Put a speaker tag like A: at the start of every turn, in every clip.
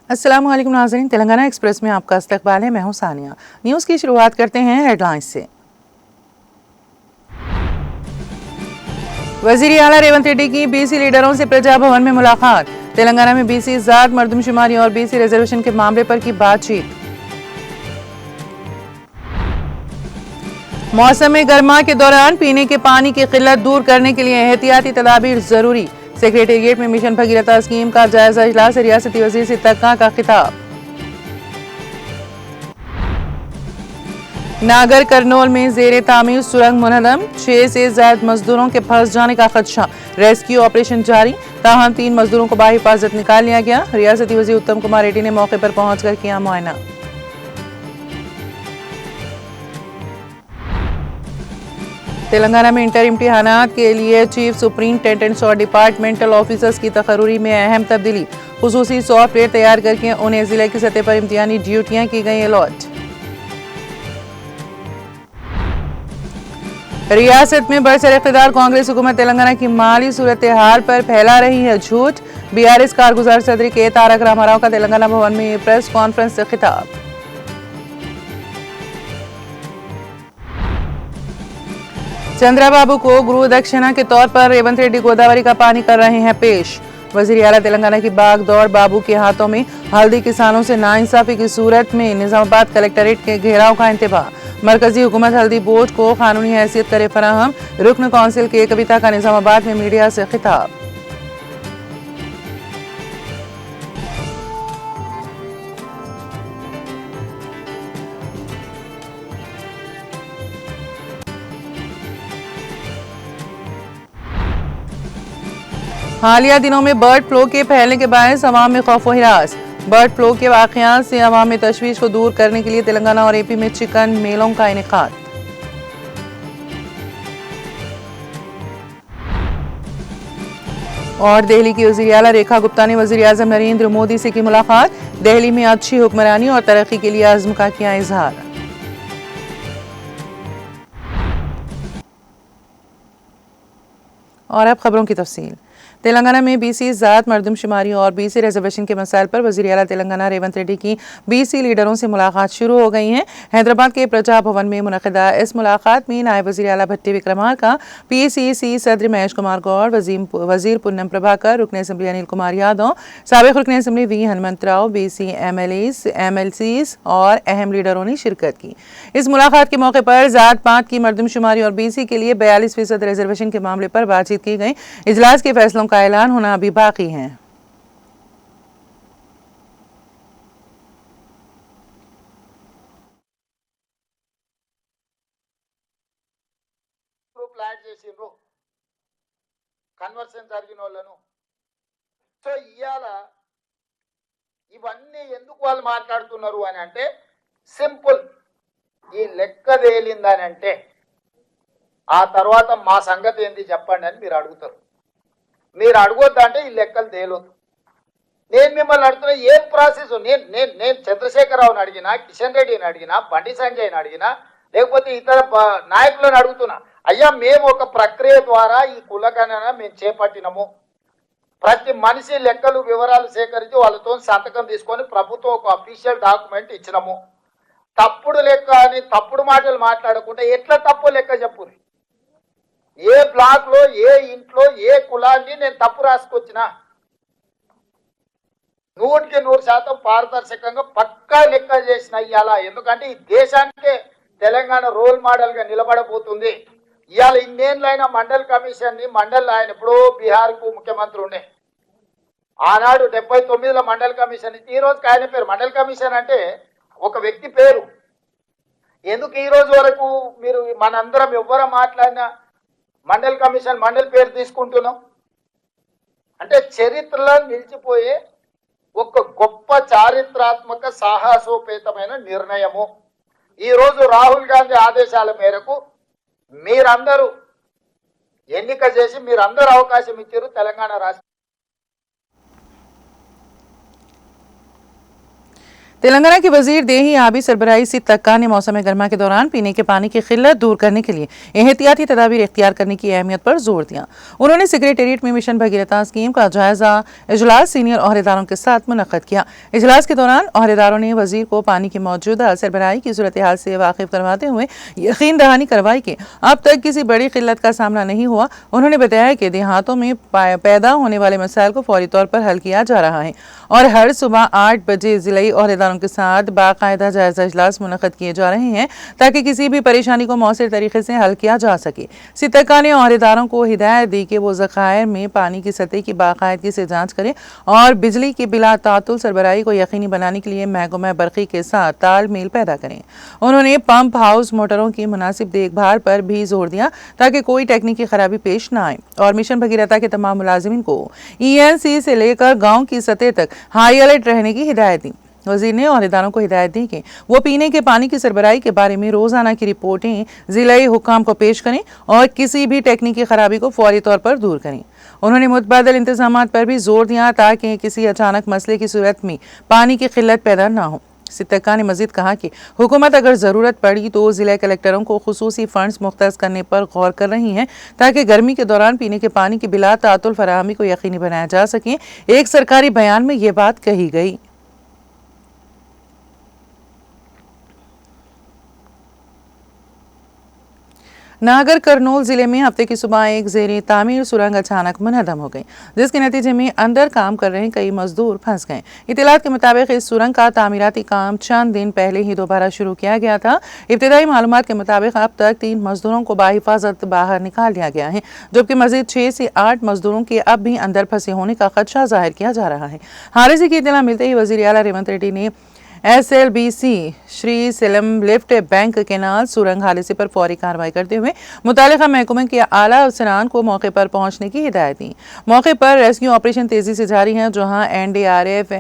A: अस्सलाम वालेकुम नाज़रीन, तेलंगाना एक्सप्रेस में आपका इस्तकबाल है। मैं हूं सानिया। न्यूज़ की शुरुआत करते हैं हेडलाइंस से। वज़ीर आला रेवंत रेड्डी की बीसी लीडरों से प्रजा भवन में मुलाकात। तेलंगाना में बीसी ज़ात मर्दमशुमारी और बीसी रिजर्वेशन के मामले पर की बातचीत। मौसम गर्मा के दौरान पीने के पानी की किल्लत दूर करने के लिए एहतियाती तदाबीर जरूरी। सेक्रेटेरिएट में मिशन भगीरथा स्कीम का जायजा इजलास, रियासती वजीर से तक्का का खिताब। नागर करनौल में जेर तामीर सुरंग मुनहदम, 6 से ज्यादा मजदूरों के फंस जाने का खदशा। रेस्क्यू ऑपरेशन जारी, ताहम 3 मजदूरों को बाहिफाजत निकाल लिया गया। रियासती वजीर उत्तम कुमार रेड्डी ने मौके पर पहुंचकर किया मुआयना। तेलंगाना में इंटर इम्तिहानात के लिए चीफ सुप्रिंटेंडेंट्स और डिपार्टमेंटल ऑफिसर्स की तकर्री में अहम तब्दीली। खुसूसी सॉफ्टवेयर तैयार करके उन्हें जिले की सतह पर इम्तिहानी ड्यूटियां की गई अलॉट। रियासत में बरसर इख्तिदार कांग्रेस हुकूमत तेलंगाना की माली सूरत हाल पर फैला रही है झूठ। बीआरएस कारगुजार सदर के तारक रामाराव का तेलंगाना भवन में प्रेस कॉन्फ्रेंस से खिताब। चंद्राबाबू को गुरु दक्षिणा के तौर पर रेवंत रेड्डी गोदावरी का पानी कर रहे हैं पेश। वजीर आला तेलंगाना की बागदौड़, बाबू के हाथों में हल्दी, किसानों से नाइंसाफी की सूरत में निजामाबाद कलेक्टरेट के घेराव का इंतबाह। मरकजी हुकूमत हल्दी बोर्ड को कानूनी हैसियत करे फराहम। रुकन कौंसिल के कविता का निजामाबाद में मीडिया से खिताब। हालिया दिनों में बर्ड फ्लू के फैलने के बायस अवाम में खौफ व हिरास। बर्ड फ्लू के वाकयात से अवाम में तशवीश को दूर करने के लिए तेलंगाना और एपी में चिकन मेलों का इनेकाद। और दिल्ली की वज़ीर आला रेखा गुप्ता ने वज़ीर आज़म नरेंद्र मोदी से की मुलाकात। दिल्ली में अच्छी हुक्मरानी और तरक्की के लिए अज़्म का किया इजहार। और अब खबरों की तफसील। तेलंगाना में बीसी ज़ात मर्दमशुमारी और बीसी रिजर्वेशन के मसाइल पर वज़ीर आला तेलंगाना रेवंत रेड्डी की बीसी लीडरों से मुलाकात शुरू हो गई है। हैदराबाद के प्रजा भवन में मुनक़िदा इस मुलाकात में नायब वज़ीर आला भट्टी विक्रमार्का, पीसीसी सदर महेश कुमार गौड़, वज़ीर पुन्नम प्रभाकर, रुकन असम्बली अनिल कुमार यादव, साबिक़ रुकन assembly V Hanumantharao, BC MLCs और अहम लीडरों ने शिरकत की। इस मुलाकात के मौके पर ज़ात पात की मर्दमशुमारी और बीसी के लिए 42% रिजर्वेशन के मामले पर बातचीत की गई। इजलास के फैसलों का ऐलान होना अभी बाकी है।
B: కన్వర్షన్ జరిగిన వాళ్ళను సో ఇవాళ ఇవన్నీ ఎందుకు వాళ్ళు మాట్లాడుతున్నారు అని అంటే సింపుల్, ఈ లెక్క తేలిందని అంటే ఆ తర్వాత మా సంగతి ఏంది చెప్పండి అని మీరు అడుగుతారు. మీరు అడగొద్దంటే ఈ లెక్కలు తేలొద్దు. నేను మిమ్మల్ని అడుగుతున్నా ఏం ప్రాసెస్. నేను చంద్రశేఖరరావుని అడిగినా, కిషన్ రెడ్డిని అడిగినా, బండి సంజయ్ని అడిగినా, లేకపోతే ఇతర నాయకులను అడుగుతున్నా, అయ్యా మేము ఒక ప్రక్రియ ద్వారా ఈ కులగణన మేము చేపట్టినము. ప్రతి మనిషి లెక్కలు వివరాలు సేకరించి వాళ్ళతో సంతకం తీసుకొని ప్రభుత్వం ఒక అఫీషియల్ డాక్యుమెంట్ ఇచ్చినము. తప్పుడు లెక్క అని తప్పుడు మాటలు మాట్లాడకుండా ఎట్లా తప్పు లెక్క చెప్పుర్రి. ఏ బ్లాక్ లో ఏ ఇంట్లో ఏ కులాన్ని నేను తప్పు రాసుకొచ్చినా 100% పారదర్శకంగా పక్కా లెక్క చేసిన ఇవాళ. ఎందుకంటే ఈ దేశానికే తెలంగాణ రోల్ మోడల్ గా నిలబడబోతుంది. ఇవాళ ఇన్నేళ్ళైనా మండల్ కమిషన్ ని ఆయన ఎప్పుడో బీహార్ కు ముఖ్యమంత్రి ఉండే ఆనాడు 79లో మండల్ కమిషన్ ఈ రోజుకి ఆయన పేరు. మండల్ కమిషన్ అంటే ఒక వ్యక్తి పేరు. ఎందుకు ఈ రోజు వరకు మీరు మనందరం ఎవ్వరు మాట్లాడినా మండల్ కమిషన్ మండల్ పేరు తీసుకుంటున్నాం అంటే చరిత్రలో నిలిచిపోయే ఒక గొప్ప చారిత్రాత్మక సాహసోపేతమైన నిర్ణయము. ఈ రోజు రాహుల్ గాంధీ ఆదేశాల మేరకు మీరందరూ ఎన్నిక చేసి మీరందరూ అవకాశం ఇచ్చారు తెలంగాణ రాష్ట్ర.
A: तेलंगाना की वजीर देही आबी सरबराही सिद्ध तक्का ने मौसम गर्मा के दौरान पीने के पानी की किल्लत दूर करने के लिए एहतियाती तदाबीर इख्तियार करने की अहमियत पर जोर दिया। उन्होंने सेक्रेटेरिएट में मिशन भगीरथा स्कीम का जायजा इजलास सीनियर ओहदेदारों के साथ मुनक्कद किया। इजलास के दौरान ओहदेदारों ने वजीर को पानी की मौजूदा सरबराही की सूरत हाल से वाकिफ करवाते हुए यकीन दहानी करवाई कि अब तक किसी बड़ी किल्लत का सामना नहीं हुआ। उन्होंने बताया कि देहातों में पैदा होने वाले मसाइल को फौरी तौर पर हल किया जा रहा है और हर सुबह 8 बजे जिलाई ओहदेदारों के साथ बाकायदा जायजा इजलास मुनक्कद किए जा रहे हैं ताकि किसी भी परेशानी को मौसर तरीके से हल किया जा सके। सितक्का ने ओहदेदारों को हिदायत दी कि वो ज़खायर में पानी की सतह की बाकायदगी से जांच करें और बिजली की बिला तातुल सरबराही को यकीनी बनाने के लिए महकमा बरक़ी के साथ तालमेल पैदा करें। उन्होंने पंप हाउस मोटरों की मुनासिब देखभाल पर भी जोर दिया ताकि कोई टेक्निकी खराबी पेश न आए और मिशन भगीरथा के तमाम मुलाजिमिन को ENC से लेकर गाँव की सतह तक हाई अलर्ट रहने की हिदायत दी। वजीर ने ओहदेदारों को हिदायत दी कि वो पीने के पानी की सरबराही के बारे में रोजाना की रिपोर्टें जिलाई हुकाम को पेश करें और किसी भी टेक्निकी खराबी को फौरी तौर पर दूर करें। उन्होंने मुतबादल इंतजाम पर भी जोर दिया ताकि किसी अचानक मसले की सूरत में पानी की किल्लत पैदा न हो। सिद्दक्का ने मजीद कहा कि हुकूमत अगर ज़रूरत पड़ी तो ज़िला कलेक्टरों को खुसूसी फंड्स मुख्तस करने पर गौर कर रही हैं ताकि गर्मी के दौरान पीने के पानी की बिला तातुल फराहमी को यकीनी बनाया जा सके। एक सरकारी बयान में ये बात कही गई। नागर कर्नूल जिले में हफ्ते की सुबह एक ज़ेरे तामीर सुरंग अचानक मुनहदम हो गई, जिसके नतीजे में अंदर काम कर रहे कई मजदूर फंस गए। इत्तलात के मुताबिक इस सुरंग का तामीराती काम चंद दिन पहले ही दोबारा शुरू किया गया था। इब्तदाई मालूमात के मुताबिक अब तक 3 मजदूरों को बाहिफाजत बाहर निकाल लिया गया है, जबकि मजीद 6 से 8 मजदूरों के अब भी अंदर फंसे होने का खदशा जाहिर किया जा रहा है। हादसे की इत्तला मिलते ही वज़ीर आला रेवंत रेड्डी ने SLBC Shri Salem lift bank canal सुरंग हादसे पर फौरी कार्रवाई करते हुए मुतालिका महकमे के आला अफसरान को मौके पर पहुंचने की हिदायत दी। मौके पर रेस्क्यू ऑपरेशन तेजी से जारी है, जहां NDRF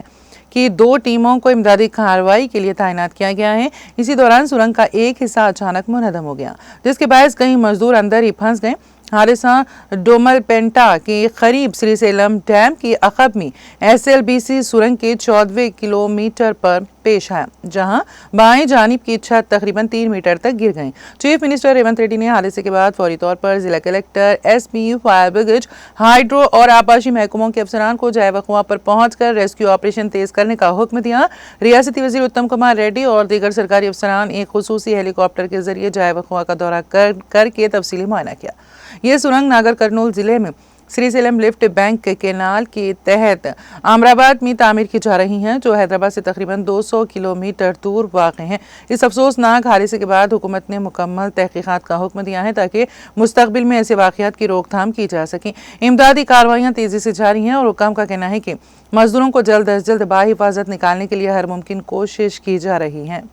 A: की 2 टीमों को इमदादी कार्रवाई के लिए तैनात किया गया है। इसी दौरान सुरंग का एक हिस्सा अचानक मुनहदम हो गया, जिसके बायस कई मजदूर अंदर ही फंस गए। हादसा डोमलपेंटा के करीब श्रीसेलम डैम के अकब में SLBC सुरंग के 14वें किलोमीटर पर पेश आया, जहां बाएं जानिब की छत तकरीबन 3 मीटर तक गिर गई। चीफ मिनिस्टर रेवंत रेड्डी ने हादसे के बाद फौरी तौर पर जिला collector, SP, fire brigade, hydro और आबाशी महकमों के अफसरान को जाए वक़्वा पर पहुंचकर रेस्क्यू ऑपरेशन तेज करने का हुक्म दिया। रियासती वज़ीर उत्तम कुमार रेड्डी और दीगर सरकारी अफसरान एक खुसूसी हेलीकॉप्टर के जरिए जाए वक़्वा का दौरा करके तफसीली मुआयना किया। ये सुरंग नागर कर्नूल जिले में श्रीसेलम लिफ्ट बैंक केनाल के तहत आमराबाद में तामीर की जा रही हैं, जो हैदराबाद से तकरीबन 200 किलोमीटर दूर वाक़ हैं। इस अफसोसनाक हादसे के बाद हुकूमत ने मुकम्मल तहकीकात का हुक्म दिया है ताकि मुस्तकबिल में ऐसे वाक़यात की रोकथाम की जा सके। इमदादी कार्रवाइयाँ तेज़ी से जारी हैं और हुकाम का कहना है कि मजदूरों को जल्द अज जल्द बाहिफाजत निकालने के लिए हर मुमकिन कोशिश की जा रही है।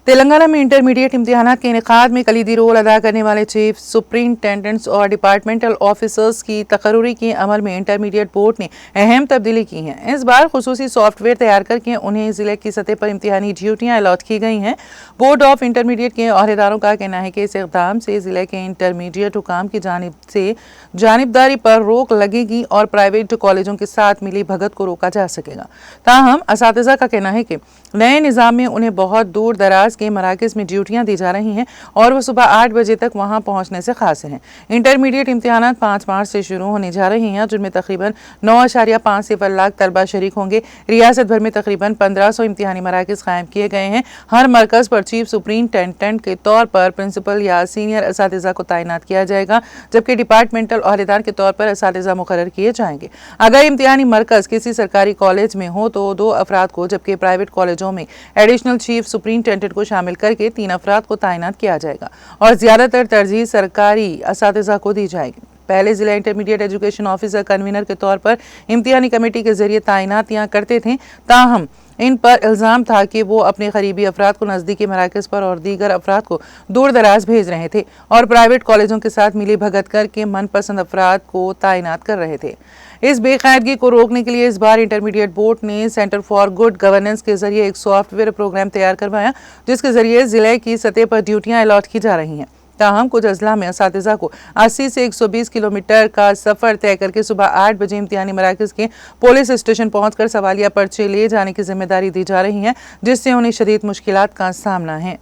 A: तेलंगाना में इंटरमीडिएट इम्तिहानात के इनेकाद में कलीदी रोल अदा करने वाले चीफ सुपरिंटेंडेंट्स और डिपार्टमेंटल ऑफिसर्स की तकर्री के अमल में इंटरमीडिएट बोर्ड ने अहम तब्दीली की है। इस बार खुसूसी सॉफ्टवेयर तैयार करके उन्हें जिले की सतह पर इम्तिहानी ड्यूटियां अलॉट की गई हैं। बोर्ड ऑफ इंटरमीडिएट के अहदेदारों का कहना है कि इस इक़दाम से जिले के इंटरमीडिएट हुकाम की जानिब से जानिबदारी पर रोक लगेगी और प्राइवेट कॉलेजों के साथ मिली भगत को रोका जा सकेगा। ताहम असातिज़ा का कहना है कि नए निज़ाम में उन्हें बहुत दूर दराज के मराकज़ में ड्यूटियां दी जा रही हैं और वो सुबह 8 बजे तक वहां पहुंचने से खासे हैं। इंटरमीडिएट इम्तिहानात 5 मार्च से शुरू होने जा रही हैं, जिनमें तकरीबन 9.5 लाख तलबा शरीक होंगे। रियासत भर में तकरीबन 1500 इम्तिहानी मराकज़ कायम किए गए हैं। हर मरकज़ पर चीफ सुपरिंटेंडेंट के तौर पर प्रिंसिपल या सीनियर असातिज़ा को तैनात किया जाएगा, जबकि डिपार्टमेंटल अहदेदार के तौर पर असातिज़ा मुकर्रर किए जाएंगे। अगर इम्तिहानी मरकज़ किसी सरकारी कॉलेज में हो तो 2 अफराद को, जबकि प्राइवेट कॉलेजों में एडिशनल चीफ सुपरिंटेंडेंट को शामिल करके 3 अफराद को तैनात किया जाएगा और ज्यादातर तरजीह सरकारी असातिज़ा को दी जाएगी। पहले जिला इंटरमीडिएट एजुकेशन ऑफिसर कन्वीनर के तौर पर इम्तिहानी कमेटी के जरिए तैनातियां करते थे, ताहम इन पर इल्ज़ाम था कि वो अपने करीबी अफराद को नज़दीकी मराकज़ पर और दीगर अफराद को दूर दराज भेज रहे थे और प्राइवेट कॉलेजों के साथ मिली भगत करके मनपसंद अफराद को तैनात कर रहे थे। इस बेकायदगी को रोकने के लिए इस बार इंटरमीडिएट बोर्ड ने सेंटर फॉर गुड गवर्नेंस के जरिए एक सॉफ्टवेयर प्रोग्राम तैयार करवाया, जिसके जरिए जिले की सतह पर ड्यूटियां अलॉट की जा रही हैं ताहम कुछ अजला में असातिज़ा को 80 से 120 किलोमीटर का सफर तय करके सुबह 8 बजे इम्तिहानी मराकज़ के पुलिस स्टेशन पहुंचकर सवालिया पर्चे ले जाने की जिम्मेदारी दी जा रही है, जिससे उन्हें शदीद मुश्किलात का सामना है।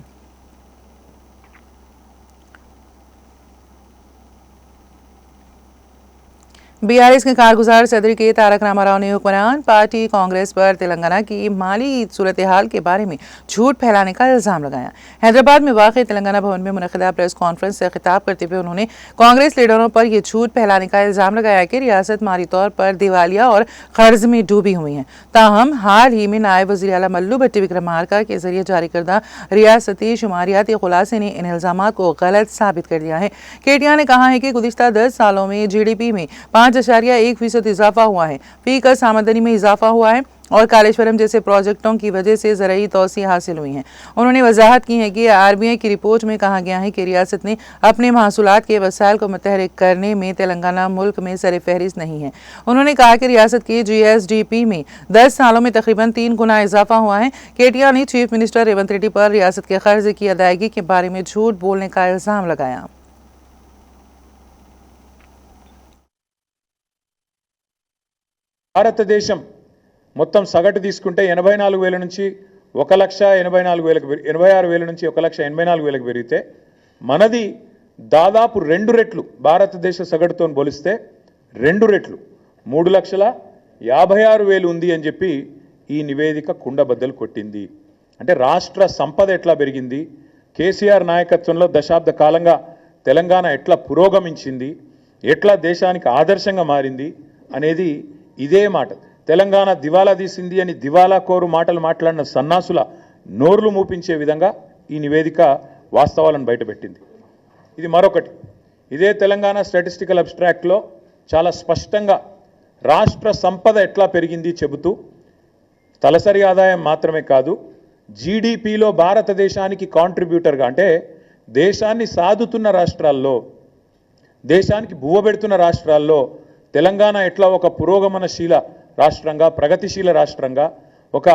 A: बीआरएस के कारगुजार सदर के तारक रामाराव ने हुक्मरान पार्टी कांग्रेस पर तेलंगाना की माली सूरत हाल के बारे में झूठ फैलाने का इल्जाम लगाया। हैदराबाद में वाक़ तेलंगाना भवन में मुनक़िदा प्रेस कॉन्फ्रेंस से खिताब करते हुए उन्होंने कांग्रेस लीडरों पर यह झूठ फैलाने का इल्जाम लगाया कि रियासत माली तौर पर दिवालिया और कर्ज में डूबी हुई है। ताहम हाल ही में नायब वज़ीर आला मल्लू भट्टी विक्रमार्का के जरिए जारी करदा रियासती शुमारियाती खुलासे ने इन इल्जामात को गलत साबित कर दिया है। केटीआर ने कहा है कि गुज़िश्ता 10 सालों में GDP में 5.1% इजाफा हुआ है, फी कर आमदनी में इजाफा हुआ है और कालेश्वरम जैसे प्रोजेक्टों की वजह से ज़राई तोसी हासिल हुई है। उन्होंने वजाहत की है कि RBI की रिपोर्ट में कहा गया है कि रियासत ने अपने महसूलात के वसाइल को मुतहरिक करने में तेलंगाना मुल्क में सर फहरिस्त नहीं है। उन्होंने कहा कि रियासत की GSDP में 10 सालों में तकरीबन 3 गुना इजाफा हुआ है। केटीआर ने चीफ मिनिस्टर रेवंत रेड्डी पर रियासत के कर्ज की अदायगी के बारे में झूठ बोलने का इल्जाम लगाया।
C: భారతదేశం మొత్తం సగటు తీసుకుంటే 84,000 నుంచి 1,86,000 నుంచి 1,84,000 పెరిగితే మనది దాదాపు 2 రెట్లు భారతదేశ సగటుతో పోలిస్తే 2 రెట్లు 3,56,000 ఉంది అని చెప్పి ఈ నివేదిక కుండబద్దలు కొట్టింది. అంటే రాష్ట్ర సంపద ఎట్లా పెరిగింది, కేసీఆర్ నాయకత్వంలో దశాబ్ద కాలంగా తెలంగాణ ఎట్లా పురోగమించింది, ఎట్లా దేశానికి ఆదర్శంగా మారింది అనేది ఇదే మాట. తెలంగాణ దివాలా తీసింది అని దివాలా కోరు మాటలు మాట్లాడిన సన్నాసుల నోర్లు మూపించే విధంగా ఈ నివేదిక వాస్తవాలను బయటపెట్టింది. ఇది మరొకటి, ఇదే తెలంగాణ స్టాటిస్టికల్ అబ్స్ట్రాక్ట్లో చాలా స్పష్టంగా రాష్ట్ర సంపద ఎట్లా పెరిగింది చెబుతూ తలసరి ఆదాయం మాత్రమే కాదు, జీడిపిలో భారతదేశానికి కాంట్రిబ్యూటర్గా అంటే దేశాన్ని సాదుతున్న రాష్ట్రాల్లో, దేశానికి బువ్వబెడుతున్న రాష్ట్రాల్లో తెలంగాణ ఎట్లా ఒక పురోగమనశీల రాష్ట్రంగా, ప్రగతిశీల రాష్ట్రంగా, ఒక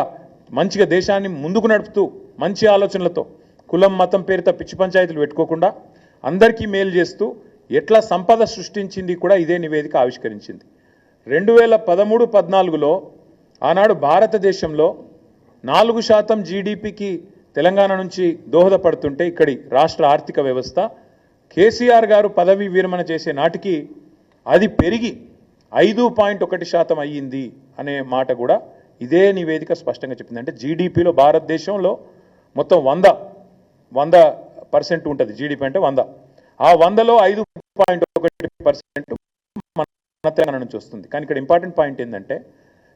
C: మంచిగా దేశాన్ని ముందుకు నడుపుతూ మంచి ఆలోచనలతో కులం మతం పేరుతో పిచ్చి పంచాయతీలు పెట్టుకోకుండా అందరికీ మేలు చేస్తూ ఎట్లా సంపద సృష్టించింది కూడా ఇదే నివేదిక ఆవిష్కరించింది. 2013-14లో ఆనాడు భారతదేశంలో 4% జీడిపికి తెలంగాణ నుంచి దోహదపడుతుంటే ఇక్కడి రాష్ట్ర ఆర్థిక వ్యవస్థ కేసీఆర్ గారు పదవి విరమణ చేసే నాటికి అది పెరిగి 5.1% అయ్యింది అనే మాట కూడా ఇదే నివేదిక స్పష్టంగా చెప్పింది. అంటే జీడిపిలో భారతదేశంలో మొత్తం 100% ఉంటుంది. జీడిపి అంటే 100, ఆ 100లో 5.1% మన తెలంగాణ నుంచి వస్తుంది. కానీ ఇక్కడ ఇంపార్టెంట్ పాయింట్ ఏంటంటే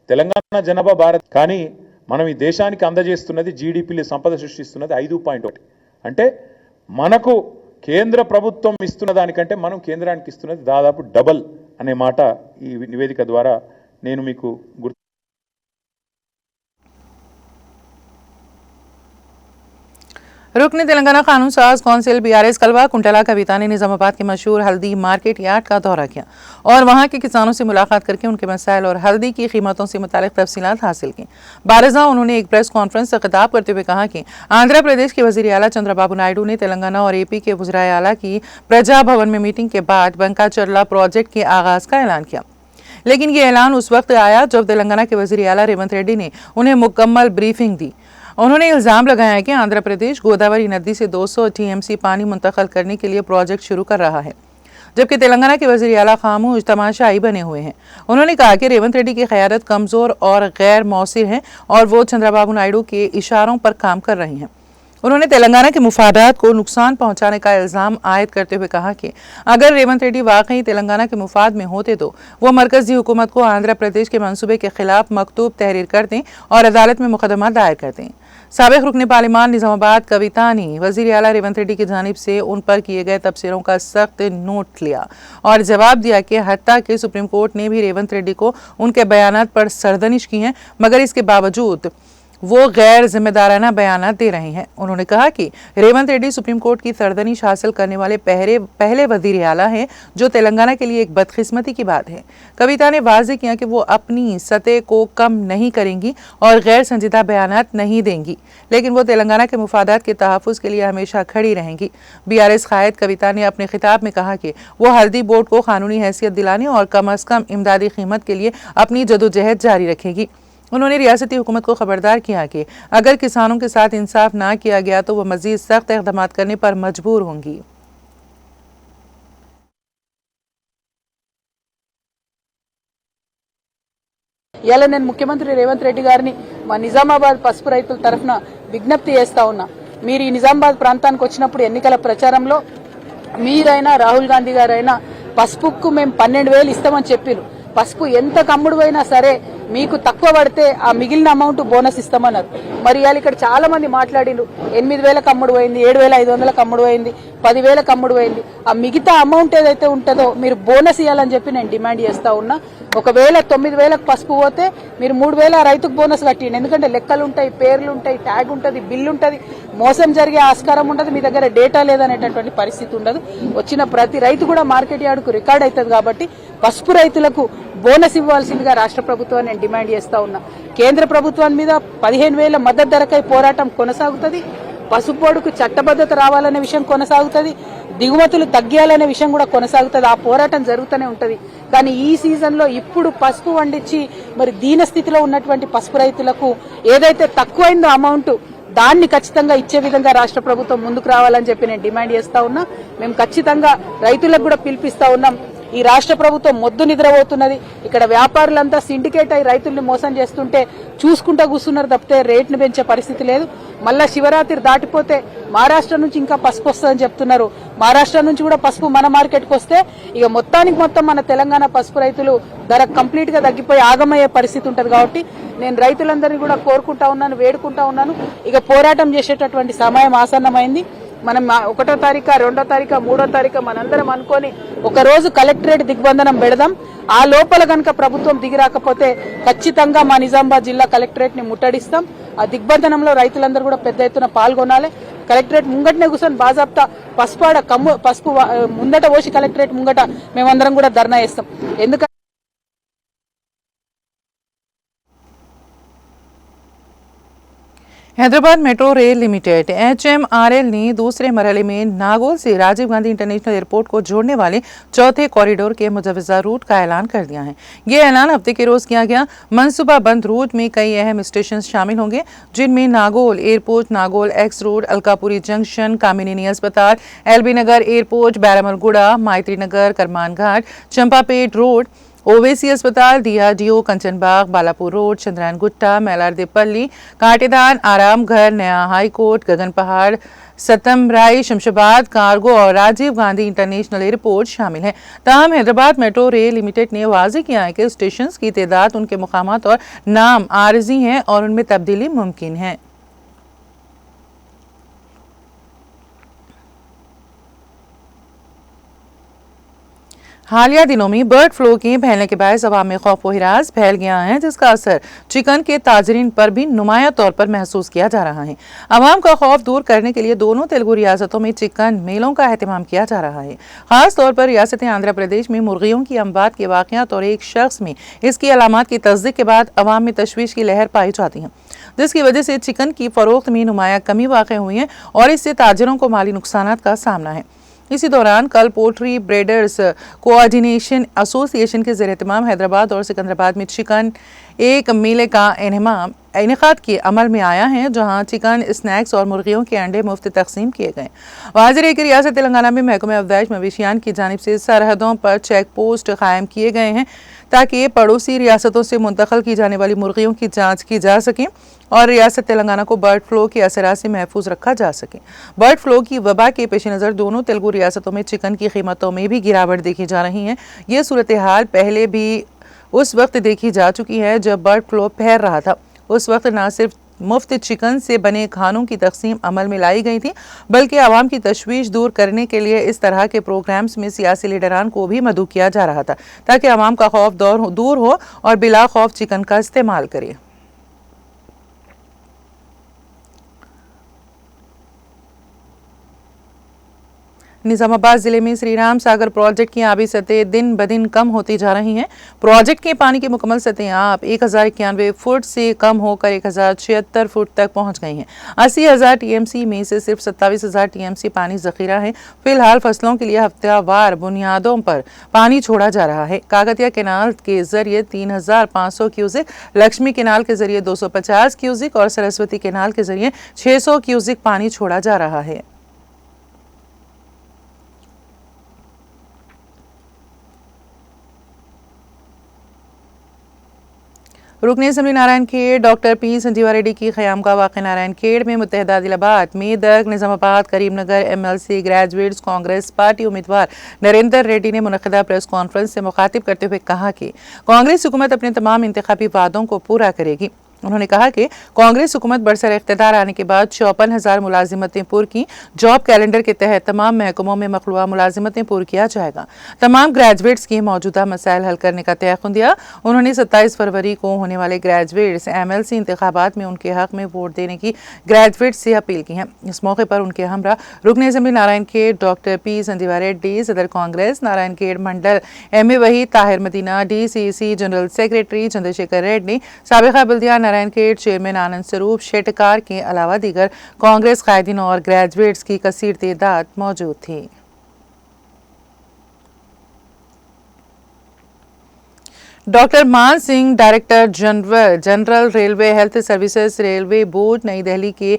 C: తెలంగాణ జనాభా భారత్, కానీ మనం ఈ దేశానికి అందజేస్తున్నది జీడిపిలో సంపద సృష్టిస్తున్నది 5.1. అంటే మనకు కేంద్ర ప్రభుత్వం ఇస్తున్న దానికంటే మనం కేంద్రానికి ఇస్తున్నది దాదాపు డబల్ అనే మాట ఈ నివేదిక ద్వారా నేను మీకు గుర్తు.
A: रुकन तेलंगाना कानून साज कौंसिल बीआरएस कलवा कुंटला कविता ने निजामाबाद के मशहूर हल्दी मार्केट यार्ड का दौरा किया और वहां के किसानों से मुलाकात करके उनके मसाइल और हल्दी की कीमतों से मुतालिक तफसीलात हासिल की। बारजा उन्होंने एक प्रेस कॉन्फ्रेंस से खिताब करते हुए कहा कि आंध्र प्रदेश के वजीर आला चंद्रबाबू नायडू ने तेलंगाना और AP के वज़ीर आला की प्रजा भवन में मीटिंग के बाद बंका चरला प्रोजेक्ट के आगाज का ऐलान किया, लेकिन ये ऐलान उस वक्त आया जब तेलंगाना के वज़ीर आला रेवंत रेड्डी ने उन्हें मुकम्मल ब्रीफिंग दी। उन्होंने इल्जाम लगाया कि आंध्र प्रदेश गोदावरी नदी से 200 TMC पानी मुंतकिल करने के लिए प्रोजेक्ट शुरू कर रहा है, जबकि तेलंगाना के वज़ीर आला खामोश तमाशाई बने हुए हैं। उन्होंने कहा कि रेवंत रेड्डी की क़यादत कमज़ोर और गैर मौसिर है और वो चंद्रबाबू नायडू के इशारों पर काम कर रही हैं। उन्होंने तेलंगाना के मुफादात को नुकसान पहुंचाने का इल्जाम आयद करते हुए कहा कि अगर रेवंत रेड्डी वाकई तेलंगाना के मुफाद में होते तो वो मरकजी हुकूमत को आंध्र प्रदेश के मंसूबे के खिलाफ मकतूब तहरीर कर दें और अदालत में मुकदमा दायर कर दें। साबिक रुकन पार्लिमान निजामाबाद कविता ने वज़ीर आला रेवंत रेड्डी की जानिब से उन पर किए गए तबसरों का सख्त नोट लिया और जवाब दिया कि हत्ता कि सुप्रीम कोर्ट ने भी रेवंत रेड्डी को उनके बयानात पर सरदनिश की है, मगर इसके बावजूद वो गैर जिम्मेदाराना बयान दे रहे हैं। उन्होंने कहा कि रेवंत रेड्डी सुप्रीम कोर्ट की सरदनीश हासिल करने वाले पहले वजीर आला हैं, जो तेलंगाना के लिए एक बदकिस्मती की बात है। कविता ने वाज़ेह किया कि वो अपनी सतह को कम नहीं करेंगी और गैर संजीदा बयानात नहीं देंगी, लेकिन वो तेलंगाना के मुफादात के तहफ़्फ़ुज़ के लिए हमेशा खड़ी रहेंगी। BRS कायद कविता ने अपने खिताब में कहा कि वो हल्दी बोर्ड को कानूनी हैसियत दिलाने और कम अज़ कम इमदादी कीमत के लिए अपनी जदोजहद जारी रखेगी। उन्होंने रियासती हुकूमत को खबरदार किया कि अगर किसानों के साथ इंसाफ ना किया गया तो वह मजीद सख्त इक़दाम करने पर मजबूर होंगी।
D: ఇవాళ నేను ముఖ్యమంత్రి రేవంత్ రెడ్డి గారిని మా నిజామాబాద్ పసుపు రైతుల తరఫున విజ్ఞప్తి చేస్తా ఉన్నా. మీరు ఈ నిజామాబాద్ ప్రాంతానికి వచ్చినప్పుడు ఎన్నికల ప్రచారంలో మీరైనా రాహుల్ గాంధీ గారైనా పసుపుకు మేము 12,000 ఇస్తామని చెప్పారు. పసుపు ఎంత కమ్ముడు అయినా సరే మీకు తక్కువ పడితే ఆ మిగిలిన అమౌంట్ బోనస్ ఇస్తామన్నారు. మరి ఇవాళ ఇక్కడ చాలా మంది మాట్లాడిండ్రు 8,000 కమ్ముడు పోయింది, 7,500 కమ్ముడు పోయింది, 10,000 కమ్ముడు పోయింది. ఆ మిగతా అమౌంట్ ఏదైతే ఉంటుందో మీరు బోనస్ ఇవ్వాలని చెప్పి నేను డిమాండ్ చేస్తా ఉన్నా. ఒకవేళ 9,000 పసుపు పోతే మీరు 3,000 రైతుకు బోనస్ కట్టిండి. ఎందుకంటే లెక్కలు ఉంటాయి, పేర్లు ఉంటాయి, ట్యాగ్ ఉంటుంది, బిల్లు ఉంటుంది, మోసం జరిగే ఆస్కారం ఉండదు, మీ దగ్గర డేటా లేదనేటటువంటి పరిస్థితి ఉండదు. వచ్చిన ప్రతి రైతు కూడా మార్కెట్ యార్డుకు రికార్డ్ అవుతుంది. కాబట్టి పసుపు రైతులకు బోనస్ ఇవ్వాల్సిందిగా రాష్ట్ర ప్రభుత్వాన్ని నేను డిమాండ్ చేస్తా ఉన్నా. కేంద్ర ప్రభుత్వం మీద 15,000 మద్దతు ధరకై పోరాటం కొనసాగుతుంది. పసుపు బోర్డుకు చట్టబద్ధత రావాలనే విషయం కొనసాగుతుంది. దిగుమతులు తగ్గాలనే విషయం కూడా కొనసాగుతుంది. ఆ పోరాటం జరుగుతూనే ఉంటది. కానీ ఈ సీజన్ లో ఇప్పుడు పసుపు వండించి మరి దీన స్థితిలో ఉన్నటువంటి పసుపు రైతులకు ఏదైతే తక్కువైందో అమౌంట్ దాన్ని ఖచ్చితంగా ఇచ్చే విధంగా రాష్ట్ర ప్రభుత్వం ముందుకు రావాలని చెప్పి నేను డిమాండ్ చేస్తా ఉన్నా. మేము ఖచ్చితంగా రైతులకు కూడా పిలిపిస్తా ఉన్నాం. ఈ రాష్ట్ర ప్రభుత్వం మొద్దు నిద్రపోతున్నది. ఇక్కడ వ్యాపారులంతా సిండికేట్ అయి రైతుల్ని మోసం చేస్తుంటే చూసుకుంటా కూర్చున్నారు తప్పితే రేట్ను పెంచే పరిస్థితి లేదు. మళ్ళా శివరాత్రి దాటిపోతే మహారాష్ట్ర నుంచి ఇంకా పసుపు వస్తుందని చెప్తున్నారు. మహారాష్ట్ర నుంచి కూడా పసుపు మన మార్కెట్కి వస్తే ఇక మొత్తానికి మొత్తం మన తెలంగాణ పసుపు రైతులు ధర కంప్లీట్ గా తగ్గిపోయి ఆగమయ్యే పరిస్థితి ఉంటది. కాబట్టి నేను రైతులందరినీ కూడా కోరుకుంటా ఉన్నాను, వేడుకుంటా ఉన్నాను. ఇక పోరాటం చేసేటటువంటి సమయం ఆసన్నమైంది. మనం 1వ తారీఖు, 2వ తారీఖు, 3వ తారీఖు మనందరం అనుకొని ఒక రోజు కలెక్టరేట్ దిగ్బంధనం పెడదాం. ఆ లోపల గనక ప్రభుత్వం దిగి రాకపోతే ఖచ్చితంగా మా నిజామాబాద్ జిల్లా కలెక్టరేట్ ని ముట్టడిస్తాం. ఆ దిగ్బంధనంలో రైతులందరూ కూడా పెద్ద ఎత్తున పాల్గొనాలి. కలెక్టరేట్ ముంగటనే కూర్చొని బాజాప్తా పసుపు ముందట పోసి కలెక్టరేట్ ముంగట మేమందరం కూడా ధర్నా చేస్తాం. ఎందుకంటే
A: Hyderabad metro rail limited HMRL ने दूसरे मरहले में नागौर से राजीव गांधी इंटरनेशनल एयरपोर्ट को जोड़ने वाले चौथे कॉरिडोर के मुजव्वजा रूट का ऐलान कर दिया है। ये ऐलान हफ्ते के रोज किया गया। मनसूबा बंद रूट में कई अहम स्टेशन शामिल होंगे, जिनमें Nagole airport, Nagole X road, Alkapuri junction, Kamineni अस्पताल, LB Nagar airport, Bairamalguda, Maitri Nagar, Karmanghat, Champapet road, Owaisi अस्पताल, DRDO, Kanchanbagh, Balapur road, Chandrayangutta, Mailardevpally, Katedan, Aramghar, नया हाई कोर्ट, गगन पहाड़, सतमराई, शमशाबाद, कार्गो और राजीव गांधी इंटरनेशनल एयरपोर्ट शामिल हैं। ताहम हैदराबाद मेट्रो रेल लिमिटेड ने वाज़ेह किया है कि स्टेशंस की तादाद, उनके मुकामात और नाम आर्जी हैं और उनमें तब्दीली मुमकिन है। हालिया दिनों में बर्ड फ्लू के फैलने के बायस अवाम में खौफ व हिरास फैल गया है, जिसका असर चिकन के ताजरीन पर भी नुमाया तौर पर महसूस किया जा रहा है। अवाम का खौफ दूर करने के लिए दोनों तेलुगु रियासतों में चिकन मेलों का एहतमाम किया जा रहा है। खास तौर पर रियासत आंध्र प्रदेश में मुर्गियों की अमवात के वाक़यात और एक शख्स में इसकी अलामात की तस्दीक के बाद अवाम में तशवीश की लहर पाई जाती है, जिसकी वजह से चिकन की फरोख्त में नुमाया कमी वाक़ हुई है और इससे ताजरों को माली नुकसानात का सामना है। इसी दौरान कल पोल्ट्री ब्रेडर्स कोऑर्डिनेशन एसोसिएशन के ज़ेर-ए-एहतमाम हैदराबाद और सिकंदराबाद में चिकन एक मेले का इनेकाद के अमल में आया है, जहां चिकन स्नैक्स और मुर्गियों के अंडे मुफ्त तकसीम किए गए। वाज़ेह है कि रियासत तेलंगाना में महकमे अफजाइश मवेशियान की जानिब से सरहदों पर चेक पोस्ट कायम किए गए हैं, ताकि पड़ोसी रियासतों से मुंतकिल की जाने वाली मुर्गियों की जाँच की जा सके और रियासत तेलंगाना को बर्ड फ्लू के असरात से महफूज रखा जा सके। बर्ड फ्लू की वबा के पेश नज़र दोनों तेलुगु रियासतों में चिकन की कीमतों में भी गिरावट देखी जा रही है। ये सूरत हाल पहले भी उस वक्त देखी जा चुकी है जब बर्ड फ्लू फैल रहा था। उस वक्त न सिर्फ मुफ्त चिकन से बने खानों की तकसीम अमल में लाई गई थी, बल्कि आवाम की तशवीश दूर करने के लिए इस तरह के प्रोग्राम्स में सियासी लीडरान को भी मदऊ किया जा रहा था, ताकि आवाम का खौफ दूर हो और बिला खौफ चिकन का इस्तेमाल करे। निजामाबाद जिले में श्री राम सागर प्रोजेक्ट की आबी सतह दिन ब दिन कम होती जा रही हैं। प्रोजेक्ट के पानी की मुकम्मल सतह आप 1091 फुट से कम होकर 1076 फुट तक पहुंच गई हैं। 80,000 टीएमसी में से सिर्फ 27,000 टीएमसी पानी जखीरा है। फिलहाल फसलों के लिए हफ्तावार बुनियादों पर पानी छोड़ा जा रहा है। काकतिया केनाल के जरिए 3,500 क्यूसिक, लक्ष्मी केनाल के जरिए 250 क्यूसिक और सरस्वती केनाल के जरिए 600 क्यूसिक पानी छोड़ा जा रहा है। रुकन assembly Narayankhed doctor P Sanjeeva Reddy की क़यामगाह वाक़ नारायणखेड़ में मुत्तहिदा Adilabad, Medak, Nizamabad, Karimnagar MLC graduates Congress party उम्मीदवार नरेंद्र रेड्डी ने मुनक़िदा प्रेस कॉन्फ्रेंस से मुखातिब करते हुए कहा कि कांग्रेस हुकूमत अपने तमाम इंतखाबी वादों को पूरा करेगी। उन्होंने कहा कि कांग्रेस हुकूमत बरसर इख्तिदार आने के बाद 54,000 मुलाजिमतें पूरी की। जॉब कैलेंडर के तहत तमाम महकमों में मखलूआ मुलाजिमतें पूरी किया जाएगा। तमाम ग्रेजुएट्स की मौजूदा मसाइल हल करने का तयक़ुन दिया। उन्होंने 27 फरवरी को होने वाले ग्रेजुएट्स एमएलसी इंतखाबात में उनके हक में वोट देने की ग्रेजुएट्स से अपील की है। इस मौके पर उनके हमरा रुकन assembly Narayankhed doctor P Sanjeeva Reddy, सदर Congress Narayankhed mandal M A Waheed, Tahir Madina, DCC general secretary Chandrashekar Reddy, साबिका बल्दिया नारायणखेड़ चेयरमैन आनंद स्वरूप शेटकार के अलावा दीगर कांग्रेस कायदीन और ग्रेजुएट्स की कसीर तादाद मौजूद थी। Doctor Man Singh director general railway health services railway board नई दिल्ली के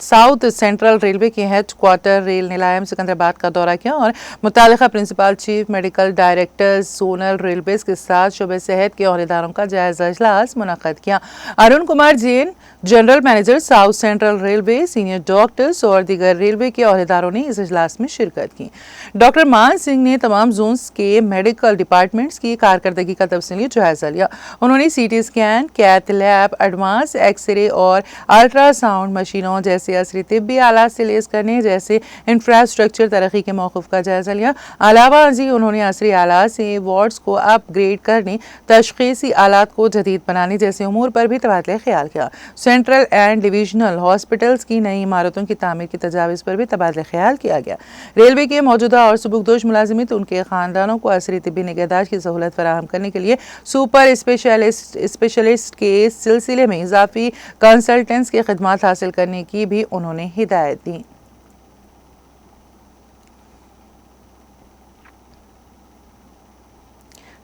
A: साउथ सेंट्रल रेलवे के head quarter rail Nilayam Secunderabad का दौरा किया और मुतालिका principal chief medical directors zonal railways के साथ शोबे सेहत के अहदेदारों का जायजा इजलास मुनक़्क़द किया। Arun Kumar Jain general manager south central railway, senior doctors और दीगर रेलवे के अहदेदारों ने इस इजलास में शिरकत की। डॉक्टर मान सिंह ने तमाम जोन्स के मेडिकल डिपार्टमेंट्स की कारकर्दगी का तफसीली जायजा लिया। उन्होंने CT scan, cath lab, advance x ray और अल्ट्रासाउंड मशीनों जैसे असरी तिब्बी आलात से लेस करने जैसे इंफ्रास्ट्रक्चर तरक्की के मौक़िफ़ का जायजा लिया। अलावा जी उन्होंने असरी आलात से वार्ड्स को अपग्रेड करने, तशख़ीसी आलात को जदीद बनाने जैसे उमूर पर भी तबादला ख्याल किया। सेंट्रल एंड डिविजनल हॉस्पिटल्स की नई इमारतों की तामीर की तजावीज़ पर भी तबादला ख्याल किया गया। रेलवे के मौजूदा और सुबुकदोश मुलाजिमित उनके ख़ानदानों को असरी तिब्बी निगहदाश्त की सहूलत फराहम करने के लिए सुपर स्पेशलिस्ट के सिलसिले में इजाफी कंसल्टेंट्स की खिदमात हासिल करने की भी उन्होंने हिदायत दी।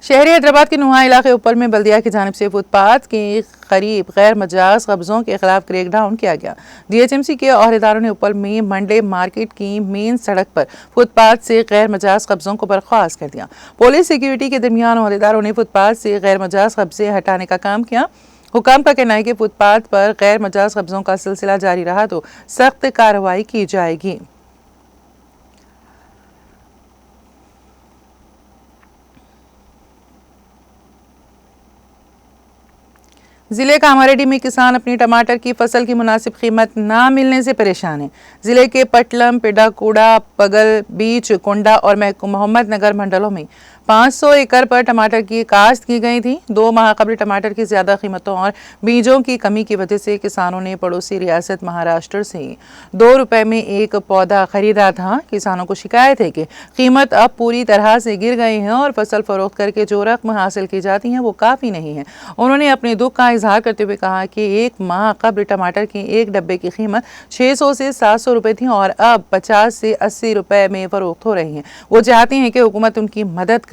A: शहरी हैदराबाद के नुहा इलाके ऊपर में बल्दिया की जानिब से फुटपाथ के करीब गैर मजाज कब्जों के खिलाफ क्रैकडाउन किया गया। DHMC के अहदेदारों ने ऊपर में मंडे मार्केट की मेन सड़क पर फुटपाथ से गैर मजाज कब्जों को बर्खास्त कर दिया। पुलिस सिक्योरिटी के दरमियान अहदेदारों ने फुटपाथ से गैर मजाज कब्जे हटाने का काम किया। हुकाम का कहना है कि फुटपाथ पर गैर मजाज कब्जों का सिलसिला जारी रहा तो सख्त कार्रवाई की जाएगी। जिले कामारेड्डी में किसान अपनी टमाटर की फसल की मुनासिब कीमत ना मिलने से परेशान हैं। जिले के पटलम, पिडाकुड़ा, पगल, बीच, कुंडा और मोहम्मद नगर मंडलों में 500 एकड़ पर टमाटर की काश्त की गई थी। 2 माह कबल टमाटर की ज्यादा कीमतों और बीजों की कमी की वजह से किसानों ने पड़ोसी रियासत महाराष्ट्र से 2 रुपए में एक पौधा खरीदा था। किसानों को शिकायत है कि कीमत अब पूरी तरह से गिर गई है और फसल फरोख्त करके जो रकम हासिल की जाती है वो काफ़ी नहीं है। उन्होंने अपने दुख का इजहार करते हुए कहा कि 1 माह कबल टमाटर के एक डब्बे की कीमत 600 से 700 रुपए थी और अब 50 से 80 रुपए में फरोख्त हो रही है। वो चाहते हैं कि हुकूमत उनकी मदद करें।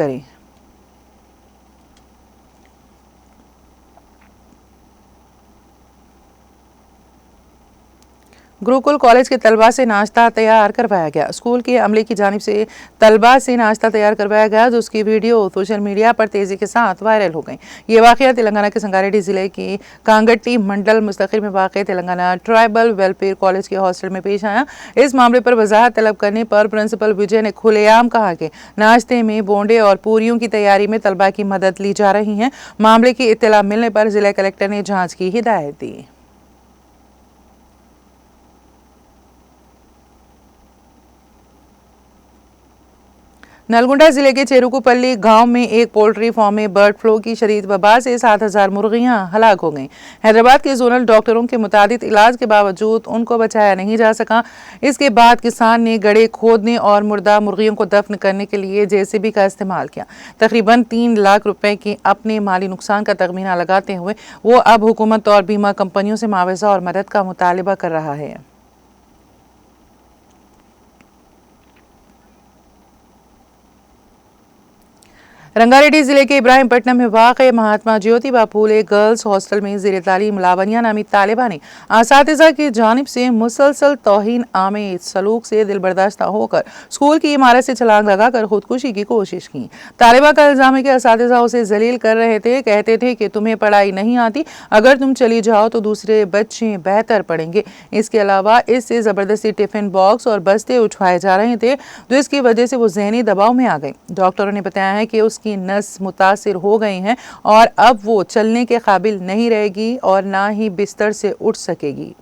A: गुरुकुल कॉलेज के तलबा से नाश्ता तैयार करवाया गया। स्कूल के अमले की जानिब से तलबा से नाश्ता तैयार करवाया गया जिसकी वीडियो सोशल मीडिया पर तेजी के साथ वायरल हो गई। ये वाकया तेलंगाना के संगारेड्डी जिले के कांगट्टी मंडल मुस्तकिल में वाक़ तेलंगाना ट्राइबल वेलफेयर कॉलेज के हॉस्टल में पेश आया। इस मामले पर वजाहत तलब करने पर प्रिंसिपल विजय ने खुलेआम कहा कि नाश्ते में बोंडे और पूरियों की तैयारी में तलबा की मदद ली जा रही है। मामले की इत्तला मिलने पर जिला कलेक्टर ने जाँच की हिदायत दी। नलगुंडा जिले के चेरुकुपल्ली गांव में एक पोल्ट्री फार्म में बर्ड फ्लू की शदीद वबा से 7,000 मुर्गियां हलाक हो गईं। हैदराबाद के जोनल डॉक्टरों के मुताबिक इलाज के बावजूद उनको बचाया नहीं जा सका। इसके बाद किसान ने गड्ढे खोदने और मुर्दा मुर्गियों को दफन करने के लिए जेसीबी का इस्तेमाल किया। तकरीबन 3 लाख रुपए के अपने माली नुकसान का तखमीना लगाते हुए वो अब हुकूमत और बीमा कंपनियों से मुआवजा और मदद का मुतालबा कर रहा है। रंगारेड्डी जिले के इब्राहिमपट्टनम में वाक़ महात्मा ज्योतिबा फूले गर्ल्स हॉस्टल में ज़ेर तालीम लावनिया नामी तालिबा ने असातिज़ा की जानिब से मुसलसल तौहीन आमेज सलूक से दिलबर्दाश्त होकर स्कूल की इमारत से छलांग लगाकर खुदकुशी की कोशिश की। तालिबा का इल्ज़ाम है कि असातिज़ा उसे जलील कर रहे थे, कहते थे कि तुम्हें पढ़ाई नहीं आती, अगर तुम चली जाओ तो दूसरे बच्चे बेहतर पढ़ेंगे। इसके अलावा इससे ज़बरदस्ती टिफ़िन बॉक्स और बस्ते उठवाए जा रहे थे, जिसकी वजह से वो ज़हनी दबाव में आ गई। डॉक्टरों ने बताया है कि उसकी नस मुतासिर हो गई हैं और अब वो चलने के काबिल नहीं रहेगी और ना ही बिस्तर से उठ सकेगी।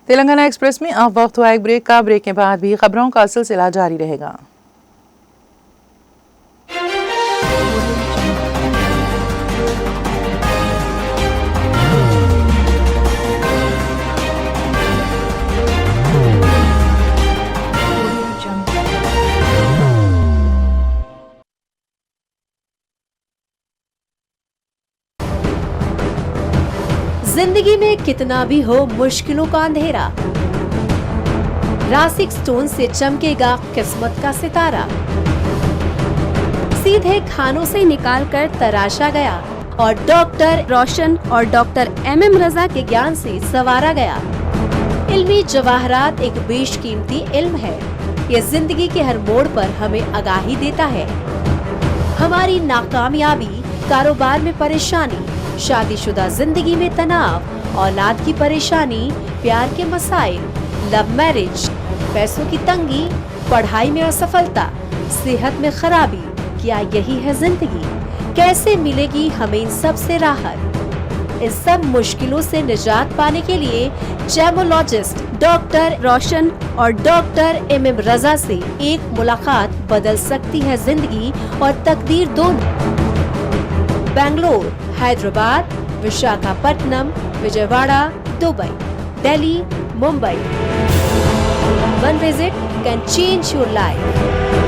A: तेलंगाना एक्सप्रेस में अब वक्त हुआ एक ब्रेक का। ब्रेक के बाद भी खबरों का सिलसिला जारी रहेगा।
E: जिंदगी में कितना भी हो मुश्किलों का अंधेरा, रासिक स्टोन से चमकेगा किस्मत का सितारा। सीधे खानों से निकालकर तराशा गया और डॉक्टर रोशन और डॉक्टर MM रजा के ज्ञान से संवारा गया। इल्मी जवाहरात एक बेशकीमती इल्म है। ये जिंदगी के हर मोड़ पर हमें आगाही देता है। हमारी नाकामयाबी, कारोबार में परेशानी, शादीशुदा जिंदगी में तनाव, औलाद की परेशानी, प्यार के मसाइल, लव मैरिज, पैसों की तंगी, पढ़ाई में असफलता, सेहत में खराबी, क्या यही है जिंदगी? कैसे मिलेगी हमें इन सब से राहत? इन सब मुश्किलों से निजात पाने के लिए जैमोलॉजिस्ट डॉक्टर रोशन और डॉक्टर MM रजा से एक मुलाकात बदल सकती है जिंदगी और तकदीर दोनों। Bangalore, Hyderabad, Visakhapatnam, Vijayawada, Dubai, Delhi, Mumbai. One visit can change your life.